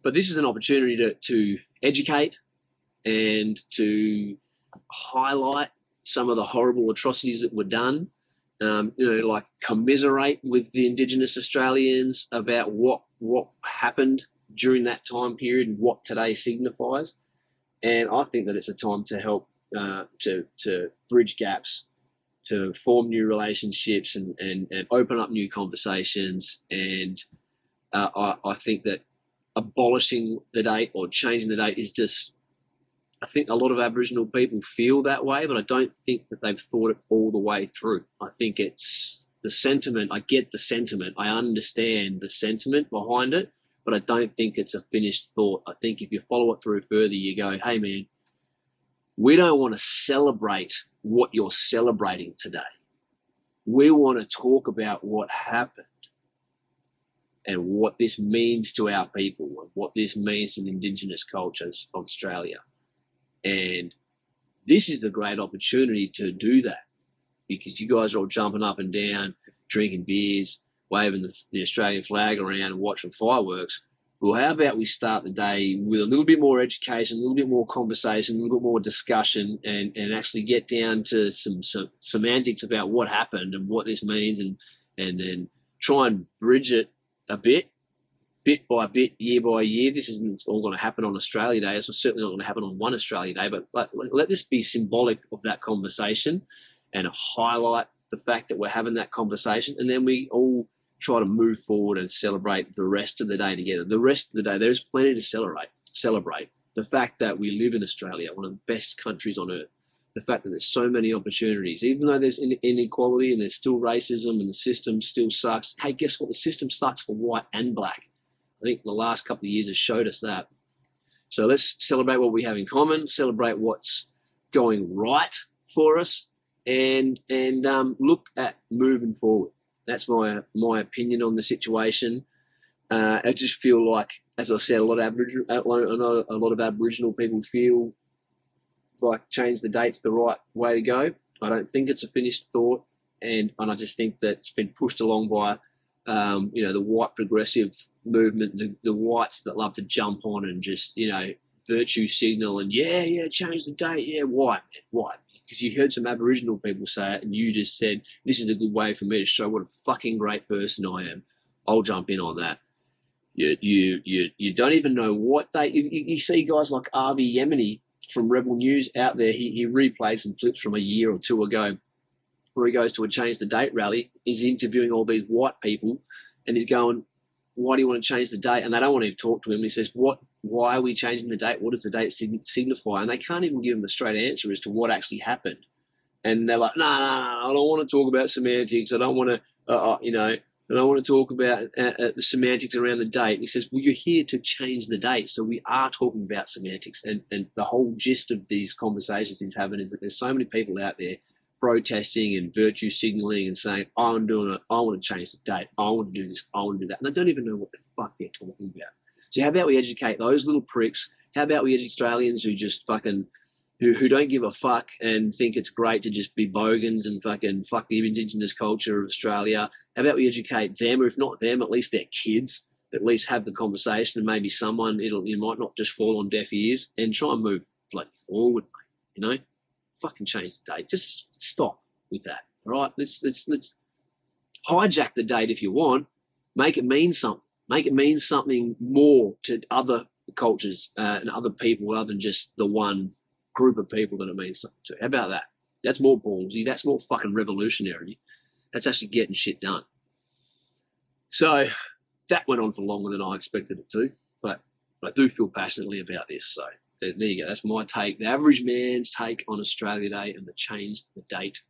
But this is an opportunity to educate and to highlight some of the horrible atrocities that were done. Like commiserate with the Indigenous Australians about what happened during that time period and what today signifies. And I think that it's a time to help to bridge gaps, to form new relationships, and open up new conversations. And I think that abolishing the date or changing the date is just, I think a lot of Aboriginal people feel that way, but I don't think that they've thought it all the way through. I think it's the sentiment. I get the sentiment. I understand the sentiment behind it, but I don't think it's a finished thought. I think if you follow it through further, you go, hey, man, we don't want to celebrate what you're celebrating today. We want to talk about what happened and what this means to our people and what this means to the Indigenous cultures of Australia. And this is a great opportunity to do that, because you guys are all jumping up and down, drinking beers, waving the Australian flag around and watching fireworks. Well, how about we start the day with a little bit more education, a little bit more conversation, a little bit more discussion, and actually get down to some semantics about what happened and what this means, and then try and bridge it a bit by bit, year by year. This isn't all going to happen on Australia Day. It's certainly not going to happen on one Australia Day, but let this be symbolic of that conversation and highlight the fact that we're having that conversation, and then we all try to move forward and celebrate the rest of the day together. The rest of the day, there's plenty to celebrate. The fact that we live in Australia, one of the best countries on earth. The fact that there's so many opportunities, even though there's inequality and there's still racism and the system still sucks. Hey, guess what? The system sucks for white and black. I think the last couple of years has showed us that. So let's celebrate what we have in common, celebrate what's going right for us, and look at moving forward. That's my opinion on the situation. I just feel like, as I said, a lot of Aboriginal people feel like change the date's the right way to go. I don't think it's a finished thought, and I just think that it's been pushed along by the white progressive movement, the whites that love to jump on and just, virtue signal and change the date. Yeah, white, man, white. Because you heard some Aboriginal people say it, and you just said, this is a good way for me to show what a fucking great person I am. I'll jump in on that. You don't even know what they. You see guys like Avi Yemeni from Rebel News out there. He replays some clips from a year or two ago, where he goes to a change the date rally. He's interviewing all these white people, and he's going, why do you want to change the date? And they don't want to talk to him. He says, why are we changing the date? What does the date signify? And they can't even give him a straight answer as to what actually happened. And they're like, no, I don't want to talk about semantics. I don't want to, I don't want to talk about the semantics around the date. And he says, well, you're here to change the date. So we are talking about semantics. And the whole gist of these conversations he's having is that there's so many people out there protesting and virtue signaling and saying, I'm doing it, I want to change the date, I want to do this, I want to do that. And they don't even know what the fuck they're talking about. So how about we educate those little pricks? How about we educate Australians who just fucking, who don't give a fuck and think it's great to just be bogans and fucking fuck the Indigenous culture of Australia? How about we educate them, or if not them, at least their kids, at least have the conversation, and maybe someone, it might not just fall on deaf ears, and try and move bloody forward, mate, Fucking change the date. Just stop with that. All right. Let's hijack the date if you want. Make it mean something. Make it mean something more to other cultures and other people, other than just the one group of people that it means something to. How about that? That's more ballsy. That's more fucking revolutionary. That's actually getting shit done. So that went on for longer than I expected it to, but I do feel passionately about this. So there you go. That's my take, the average man's take on Australia Day and the change the date